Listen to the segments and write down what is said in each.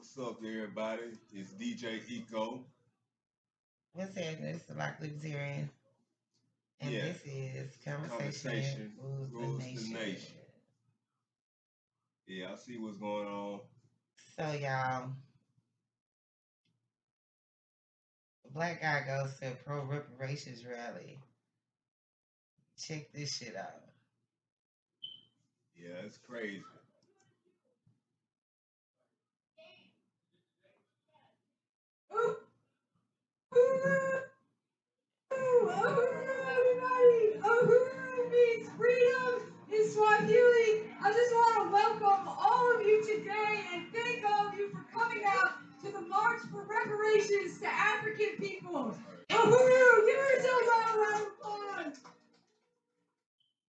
What's up, everybody? It's DJ Eco. What's happening? It's the LocdLibertarian. And Yeah, this is conversation Rules rules the the Nation. nation. Yeah, I see what's going on. So, y'all, a black guy goes to a pro reparations rally. Check this shit out. Yeah, it's crazy. Everybody! Uhuru means freedom in Swahili. I just want to welcome all of you today and thank all of you for coming out to the March for Reparations to African People. Uhuru! Give yourselves all a round of applause!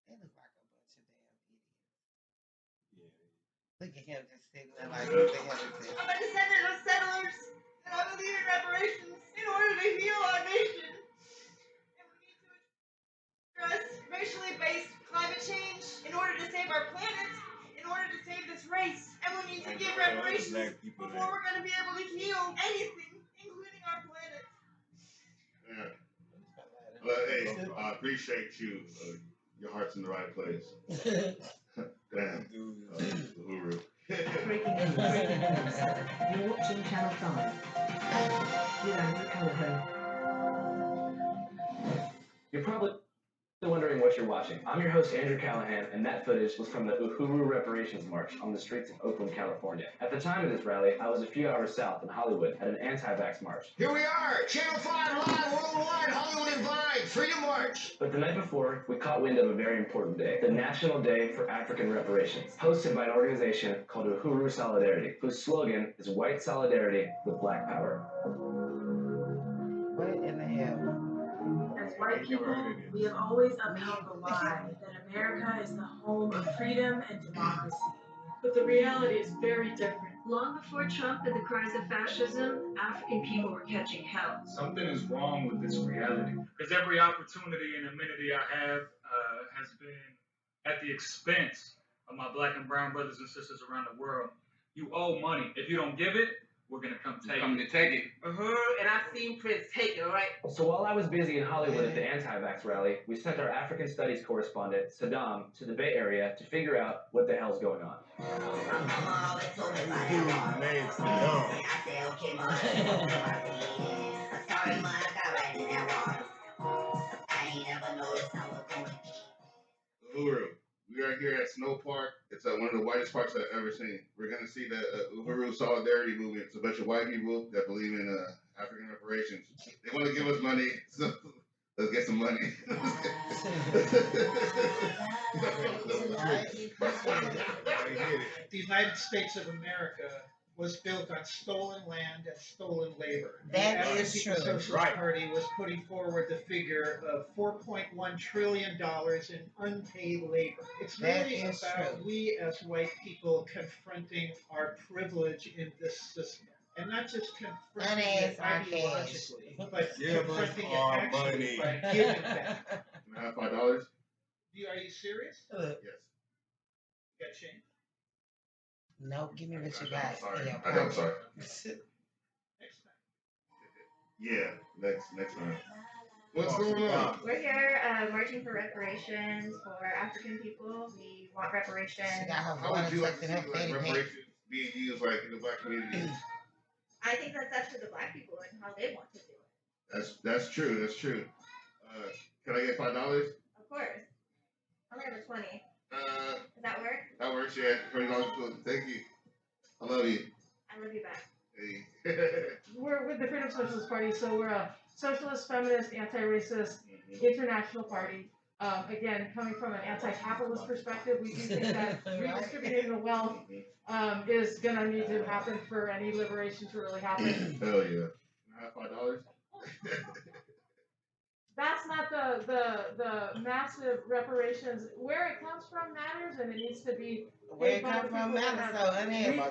They look like a bunch of damn idiots. Yeah. Look at him just sitting there like, what the hell is this? I'm a descendant of settlers, and I believe in reparations in order to heal our nation. And we need to address racially based climate change in order to save our planet, in order to save this race. And we need to give reparations before we're going to be able to heal anything, including our planet. Yeah. Well, hey, I appreciate you. Your heart's in the right place. Damn. Uhuru. Breaking news. You're watching Channel 5 with EricBColeman. You're probably wondering what you're watching. I'm your host, Andrew Callahan, and that footage was from the Uhuru Reparations March on the streets of Oakland, California. At the time of this rally, I was a few hours south in Hollywood at an anti-vax march. Here we are, Channel 5 live worldwide, Hollywood and Vine, Freedom March. But the night before, we caught wind of a very important day, the National Day for African Reparations, hosted by an organization called Uhuru Solidarity, whose slogan is white solidarity with black power. What in the hell? As white people, we have always upheld the lie that America is the home of freedom and democracy. But the reality is very different. Long before Trump and the cries of fascism, African people were catching hell. Something is wrong with this reality. Because every opportunity and amenity I have has been at the expense of my black and brown brothers and sisters around the world. You owe money. If you don't give it, we're going to come take it. And I've seen Prince take it, all right? So while I was busy in Hollywood at the anti-vax rally, we sent our African studies correspondent, Saddam, to the Bay Area to figure out what the hell's going on. Uhuru. We are here at Snow Park. It's one of the whitest parks I've ever seen. We're going to see the Uhuru Solidarity Movement. It's a bunch of white people that believe in African reparations. They want to give us money, so let's get some money. The United States of America was built on stolen land and stolen labor. That the is true. Socialist Party was putting forward the figure of $4.1 trillion in unpaid labor. It's really about we as white people confronting our privilege in this system. And not just confronting it ideologically, but confronting it actually by giving back. Can I have $5? Are you serious? Yes. You got change? No, give me what you got. I'm sorry. Yeah, I'm sorry. Next time. Yeah, next time. What's going on? We're here marching for reparations for African people. We want reparations. How would you like to see reparations being used like in the black community? I think that's up to the black people and how they want to do it. That's true. That's true. Can I get $5? Of course. I'll have a 20. Does that work? That works, yeah. $20 cool. Thank you. I love you. I love you back. Hey. We're with the Freedom Socialist Party, so we're a socialist, feminist, anti-racist, international party. Again, coming from an anti-capitalist perspective, we do think that redistributing the wealth is going to need to happen for any liberation to really happen. Hell yeah. Can I have $5? That's not the massive reparations. Where it comes from matters, and it needs to be where it comes from matters.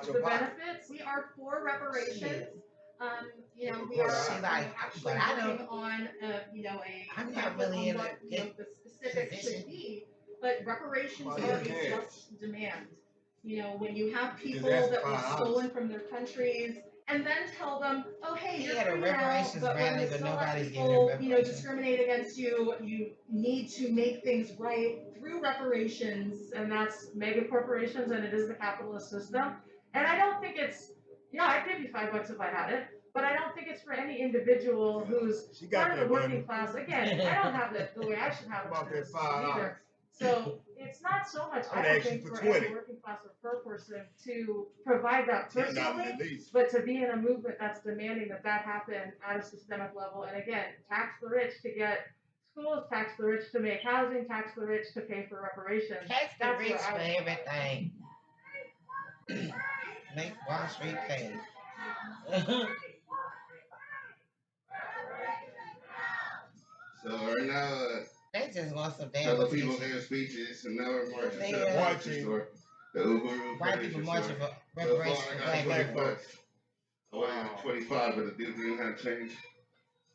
So the benefits. We are for reparations. We are actually working on I'm not really in the specifics should be, but reparations are a just demand. You know, when you have people ask that were $5. stolen from their countries, and then tell them, oh hey, He you're had a free now, reparations but when rally, we but still let nobody's giving him people, reparations. discriminate against you, you need to make things right through reparations, and that's mega corporations, and it is the capitalist system. And I don't think it's, I'd give you $5 if I had it, but I don't think it's for any individual who's part of the working class. Again, I don't have it the way I should have it either. So it's not so much, I don't think, for any working class or per person to provide that personally, but to be in a movement that's demanding that happen at a systemic level. And again, tax the rich to get schools, tax the rich to make housing, tax the rich to pay for reparations. Tax the rich for everything. Make Wall Street pay. So right now, they just want some damn fellow people giving speeches, and now we're marching to the marching store. The Uhuru white people marching for reparations for black people. I was 25, but the dude didn't have change.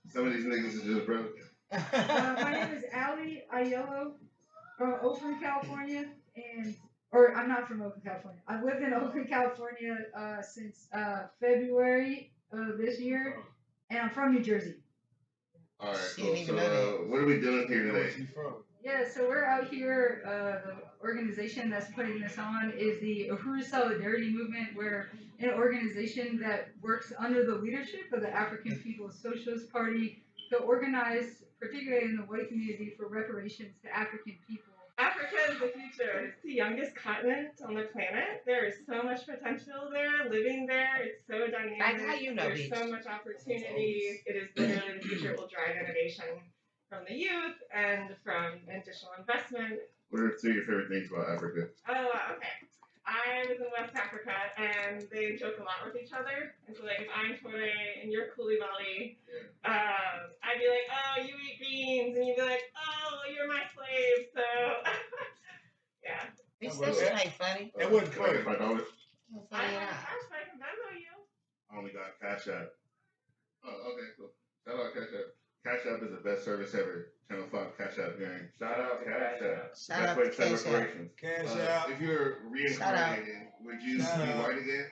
Some of these niggas are just broke. My name is Allie Ayolo from Oakland, California, or I'm not from Oakland, California. I've lived in Oakland, California since February of this year, and I'm from New Jersey. All right, cool. So what are we doing here today? Yeah, so we're out here. The organization that's putting this on is the Uhuru Solidarity Movement. We're an organization that works under the leadership of the African People's Socialist Party to organize, particularly in the white community, for reparations to African people. Africa is the future. It's the youngest continent on the planet. There is so much potential there, living there. It's so dynamic. Like how you know, There's so much opportunity. It is literally the future. It will drive innovation from the youth and from additional investment. What are 3 of your favorite things about Africa? Oh, okay. I was in West Africa, and they joke a lot with each other. And so, like, if I'm Tore and you're Koulibaly, I'd be like, oh, you eat beans. And you'd be like, oh, you're my slave. So, yeah. This shit ain't funny. That wasn't funny. $5. I have cash, I can Venmo you. I only got Cash App. Oh, okay, cool. Shout out Cash App. Cash App is the best service ever. Channel 5 Cash App gang. Shout out Cash App. Shout out to Cash App. Cash App. If you're reincarnated, would you be white again?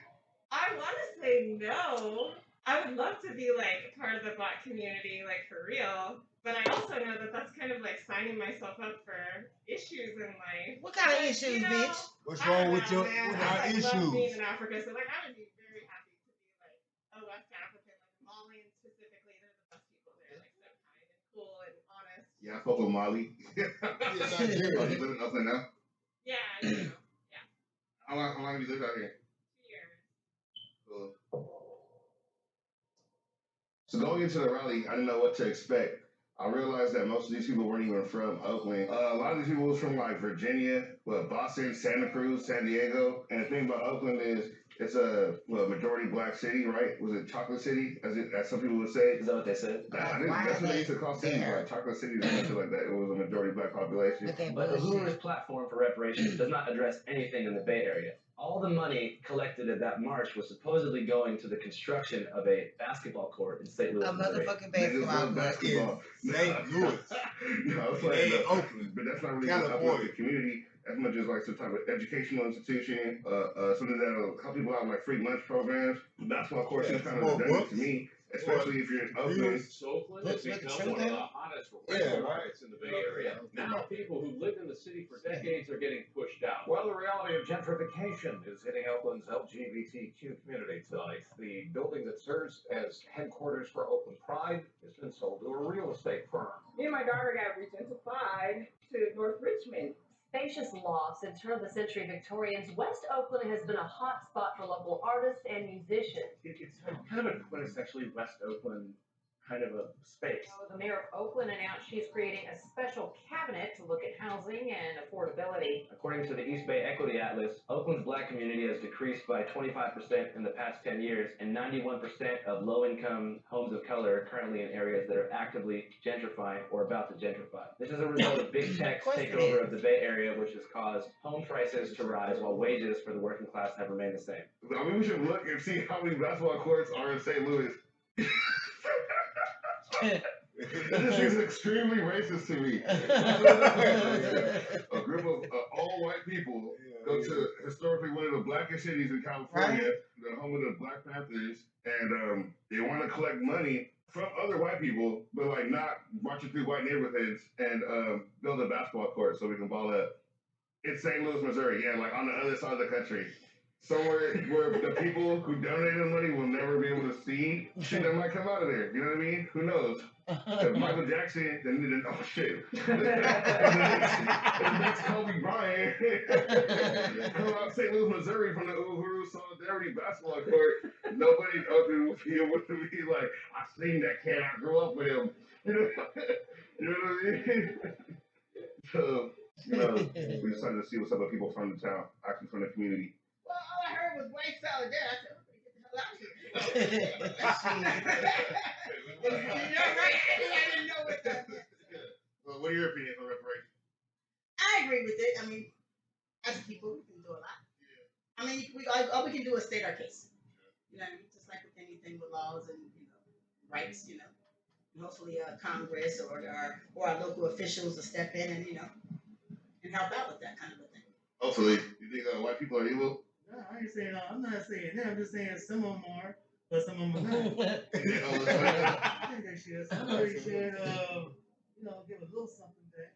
I want to say no. I would love to be, like, part of the Black community, like, for real. But I also know that that's kind of like signing myself up for issues in life. What kind of issues, bitch? What's wrong with our issues? I love being in Africa, so like I would be very happy to be like a West African, like Malians specifically. They're the best people there, like so kind and cool and honest. Yeah, I fuck with Mali. Oh, you live in Oakland now? Yeah, I do. Yeah. How long have you lived out here? 2 years. Cool. So going into the rally, I didn't know what to expect. I realized that most of these people weren't even from Oakland. A lot of these people was from like Virginia, Boston, Santa Cruz, San Diego. And the thing about Oakland is it's a majority Black city, right? Was it Chocolate City, as some people would say? Is that what they said? That's what they used to call cities, like Chocolate City or something like that. It was a majority Black population. But Uhuru's platform for reparations does not address anything in the Bay Area. All the money collected at that march was supposedly going to the construction of a basketball court in St. Louis. A motherfucking basketball court. St. Louis. No, I'm playing Oakland, but that's not really California. The community as much as like some type of educational institution, something that'll help people out like free lunch programs. Basketball courts is kind of redundant to me. Especially if you're in Oakland. Oakland has become one of the hottest rental markets in the Bay Area. Now people who lived in the city for decades are getting pushed out. Well, the reality of gentrification is hitting Oakland's LGBTQ community tonight. The building that serves as headquarters for Oakland Pride has been sold to a real estate firm. Me and my daughter got gentrified to North Richmond. Spacious lofts and turn-of-the-century Victorians, West Oakland has been a hot spot for local artists and musicians. It's kind of a quintessentially West Oakland kind of a space. The mayor of Oakland announced she's creating a special cabinet to look at housing and affordability. According to the East Bay Equity Atlas, Oakland's Black community has decreased by 25% in the past 10 years, and 91% of low-income homes of color are currently in areas that are actively gentrifying or about to gentrify. This is a result of big tech's takeover of the Bay Area, which has caused home prices to rise while wages for the working class have remained the same. I mean, we should look and see how many basketball courts are in St. Louis. This is extremely racist to me. A group of all white people go to historically one of the blackest cities in California, the home of the Black Panthers, and they want to collect money from other white people, but like not marching through white neighborhoods and build a basketball court so we can ball up. It's St. Louis, Missouri, yeah, like on the other side of the country. Somewhere where the people who donated money will never be able to see shit that might come out of there. You know what I mean? Who knows? If Michael Jackson, then oh shit. the next Kobe Bryant come out St. Louis, Missouri from the Uhuru Solidarity basketball court. Nobody will be able to be like, I seen that kid, I grew up with him. You know what I mean? So, you know, we decided to see what's up with people from the town, actually from the community. Well, all I heard was white solidarity. I said, I'm gonna get the hell out of here. You know, right? I didn't know what that was. Well, what are your opinions on reparations? I agree with it. I mean, as people, we can do a lot. I mean, all we can do is state our case. You know what I mean? Just like with anything with laws and, rights, and hopefully Congress or our local officials will step in and, and help out with that kind of a thing. Hopefully. You think white people are evil? No, I ain't saying no. I'm not saying that. I'm just saying some of them are, but some of them are not. I think they should. Somebody should, give a little something back.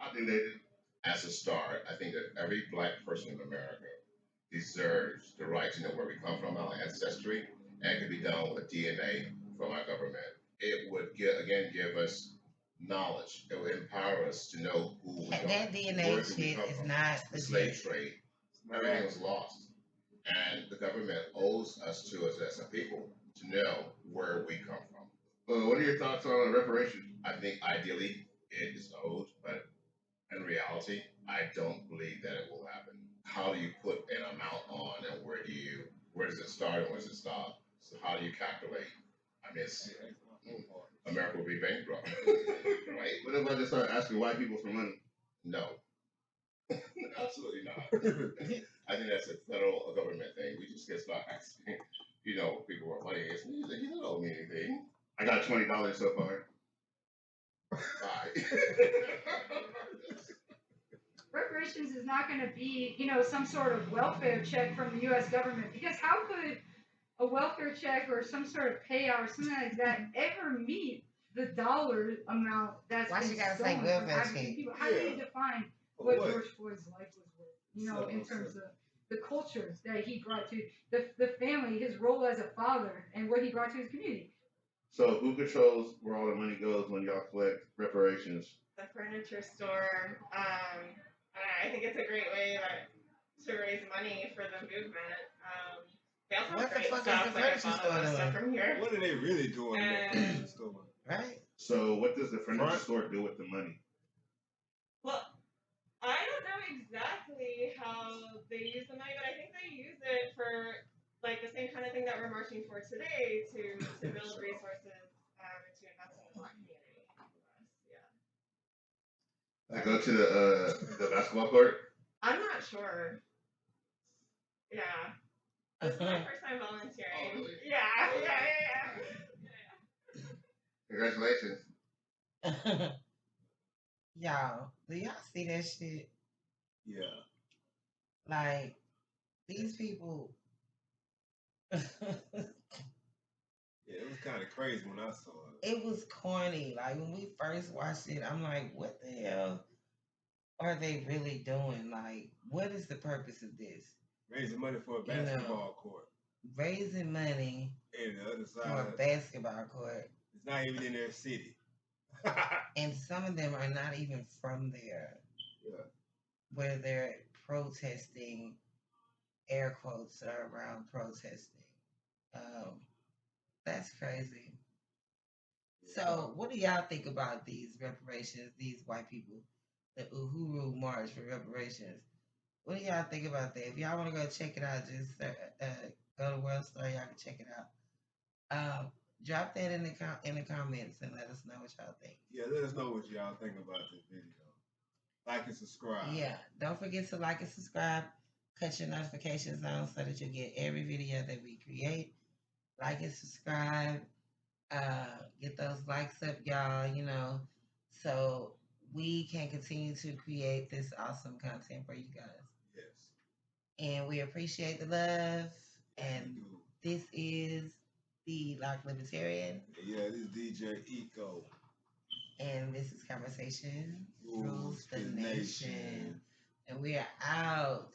I think they do. As a start, I think that every black person in America deserves the right to know where we come from, our ancestry, and it can be done with DNA from our government. It would give us knowledge. It would empower us to know who we are. That DNA shit is not the slave trade. Everything was lost. And the government owes us to us as a people to know where we come from. What are your thoughts on reparations? I think ideally it is owed, but in reality, I don't believe that it will happen. How do you put an amount on, and where does it start and where does it stop? So how do you calculate? I mean, America will be bankrupt, right? What if I just start asking white people for money? No, absolutely not. I think that's a federal government thing. We just get start asking, people for money. You don't owe me anything. I got $20 so far. Bye. Reparations is not going to be, some sort of welfare check from the U.S. government, because how could a welfare check or some sort of payout or something like that ever meet the dollar amount that's Why been you gotta stolen say from welfare African check? people? How do you define what George Floyd's life was worth? In terms of the cultures that he brought to the family, his role as a father, and what he brought to his community. So who controls where all the money goes when y'all collect reparations? The furniture store. I think it's a great way to raise money for the movement. They also have great stuff, like I bought a lot of stuff from here. What are they really doing in the furniture store? Right? So what does the furniture store do with the money? Well, I don't know exactly how they use the money, but I think they use it for like the same kind of thing that we're marching for today to build resources and to invest in the Black community. Yeah. I go to the basketball court. I'm not sure. Yeah. This is my first time volunteering. Oh, really? Yeah. Congratulations. Y'all, do y'all see that shit? Yeah. Like, these people. Yeah, it was kind of crazy when I saw it. It was corny. Like, when we first watched it, I'm like, what the hell are they really doing? Like, what is the purpose of this? Raising money for a basketball court. Raising money and the other side for a basketball court. It's not even in their city. And some of them are not even from there. Yeah. Where they're protesting, air quotes are around protesting. That's crazy. So, what do y'all think about these reparations, these white people, the Uhuru March for Reparations? What do y'all think about that? If y'all want to go check it out, just go to World Star, y'all can check it out. Drop that in the comments and let us know what y'all think. Yeah, let us know what y'all think about this video. Like and subscribe. Yeah, don't forget to like and subscribe. Cut your notifications on so that you'll get every video that we create. Like and subscribe. Get those likes up, y'all, so we can continue to create this awesome content for you guys. Yes. And we appreciate the love. And this is the LocdLibertarian. Yeah, this is DJ Eco. And this is Conversation Rules Rules the the Nation. Nation. And we are out.